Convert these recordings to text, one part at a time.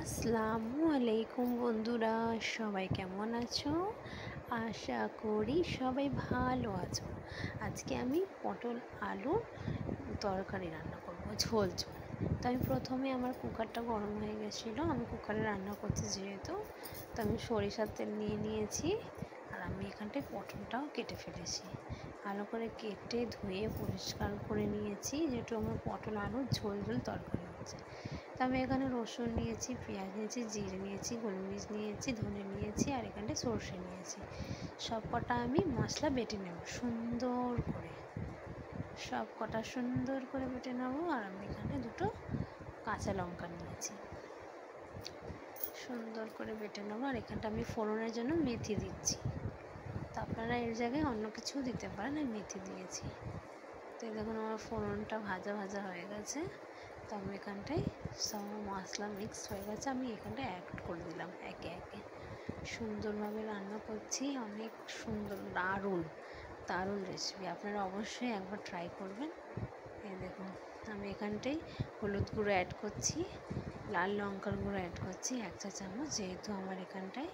আসসালামু আলাইকুম বন্ধুরা, সবাই কেমন আছো? আশা করি সবাই ভালো আছো। আজকে আমি পটল আলুর তরকারি রান্না করব, ঝোল ঝোল। তো আমি প্রথমে আমার কুকারটা গরম হয়ে গেছিলো, আমি কুকারে রান্না করছি যেহেতু, তো আমি সরিষার তেল নিয়ে নিয়েছি। আর আমি এখানটায় পটলটাও কেটে ফেলেছি, ভালো করে কেটে ধুয়ে পরিষ্কার করে নিয়েছি, যেহেতু আমার পটল আলুর ঝোল ঝোল তরকারি হচ্ছে। তো আমি এখানে রসুন নিয়েছি, পেঁয়াজ নিয়েছি, জিরে নিয়েছি, গোলমরিচ নিয়েছি, ধনে নিয়েছি, আর এখানটায় সর্ষে নিয়েছি। সব কটা আমি মশলা বেটে নেব সুন্দর করে, সব কটা সুন্দর করে বেটে নেব। আর আমি এখানে দুটো কাঁচা লঙ্কা নিয়েছি, সুন্দর করে বেটে নেবো। আর এখানটা আমি ফোড়নের জন্য মেথি দিচ্ছি, তো আপনারা এর জায়গায় অন্য কিছুও দিতে পারেন, আমি মেথি দিয়েছি। তো দেখুন আমার ফোড়নটা ভাজা ভাজা হয়ে গেছে। তো আমি এখানটায় সব মশলা মিক্স হয়ে গেছে, আমি এখানটায় অ্যাড করে দিলাম একে একে। সুন্দরভাবে রান্না করছি, অনেক সুন্দর, দারুণ দারুণ রেসিপি, আপনারা অবশ্যই একবার ট্রাই করবেন। এই দেখুন আমি এখানটায় হলুদ গুঁড়ো অ্যাড করছি, লাল লঙ্কার গুঁড়ো অ্যাড করছি 1 চা চামচ, যেহেতু আমার এখানটায়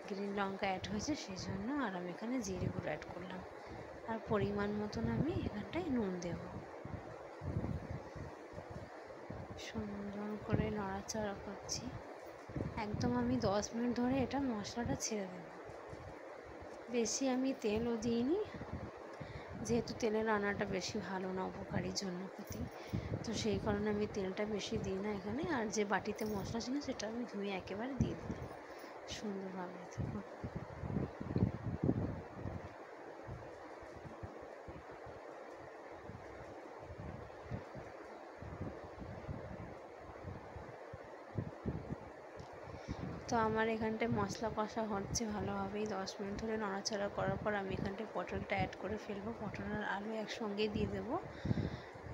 গ্রিন লঙ্কা অ্যাড হয়েছে সেই জন্য। আর আমি এখানে জিরে গুঁড়ো অ্যাড করলাম, আর পরিমাণ মতন আমি এখানটায় নুন দেব। সুন্দর করে নাড়াচাড়া করছি, একদম আমি 10 মিনিট ধরে এটা মশলাটা ছেড়ে দেব। বেশি আমি তেলও দিইনি, যেহেতু তেলের রান্নাটা বেশি ভালো না, উপকারীর জন্য ক্ষতি, তো সেই কারণে আমি তেলটা বেশি দিই না এখানে। আর যে বাটিতে মশলা ছিল সেটা আমি ধুয়ে একেবারে দিয়ে দিলাম সুন্দরভাবে। দেখুন তো আমার এখানটায় মশলা কষা হচ্ছে ভালোভাবেই, 10 মিনিট ধরে নাড়াচাড়া করার পর আমি এখানটায় পটলটা অ্যাড করে ফেলবো। পটল আর আলু একসঙ্গেই দিয়ে দেবো।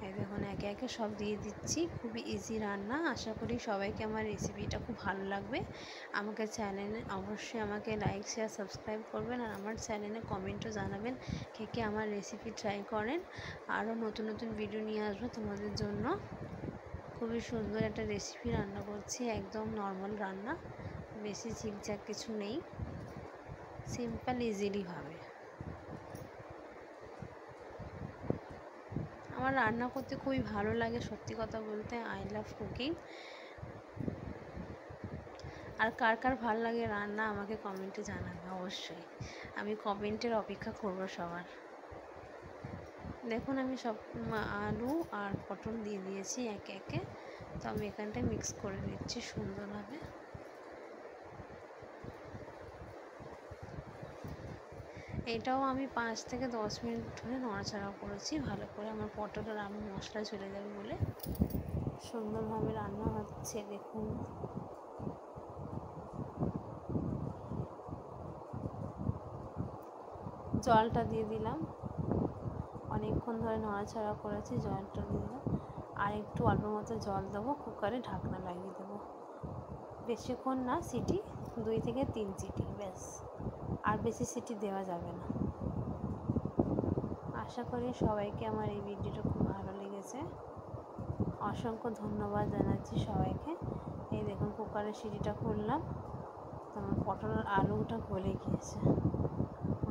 এই দেখুন একে একে সব দিয়ে দিচ্ছি, খুবই ইজি রান্না। আশা করি সবাইকে আমার রেসিপিটা খুব ভালো লাগবে। আমাকে চ্যানেলে অবশ্যই আমাকে লাইক শেয়ার সাবস্ক্রাইব করবেন, আর আমার চ্যানেলে কমেন্টও জানাবেন কে কে আমার রেসিপি ট্রাই করেন। আরও নতুন নতুন ভিডিও নিয়ে আসবো তোমাদের জন্য। খুবই সুন্দর একটা রেসিপি রান্না করছি, একদম নর্মাল রান্না, বেশি ঝিকঝাক কিছু নেই, সিম্পল ইজিলি ভাবে। আমার রান্না করতে খুবই ভালো লাগে, সত্যি কথা বলতে আই লাভ কুকিং। আর কার কার ভালো লাগে রান্না আমাকে কমেন্টে জানাবে অবশ্যই, আমি কমেন্টের অপেক্ষা করব সবার। দেখুন আমি সব আলু আর পটল দিয়ে দিয়েছি একে একে, তো আমি এখানটায় মিক্স করে নিচ্ছি সুন্দরভাবে। এটাও আমি 5 থেকে 10 মিনিট ধরে নড়াচড়া করেছি ভালো করে, আমার পটল আর আলু মশলা চলে যাবে বলে। সুন্দরভাবে রান্না হচ্ছে দেখুন। জলটা দিয়ে দিলাম, অনেকক্ষণ ধরে নড়াচড়া করেছি, জলটা দিয়ে দিলাম। আর একটু অল্প মতো জল দেবো, কুকারে ঢাকনা লাগিয়ে দেবো। বেশিক্ষণ না, সিটি 2 থেকে 3 সিটি ব্যাস, আর বেশি সিটি দেওয়া যাবে না। আশা করি সবাইকে আমার এই ভিডিওটা খুব ভালো লেগেছে, অসংখ্য ধন্যবাদ জানাচ্ছি সবাইকে। এই দেখুন কুকারের সিটিটা খুললাম, তো আমার পটল আর আলুটা গলে গিয়েছে।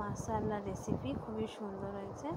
মাশাআল্লাহ, রেসিপি খুবই সুন্দর হয়েছে।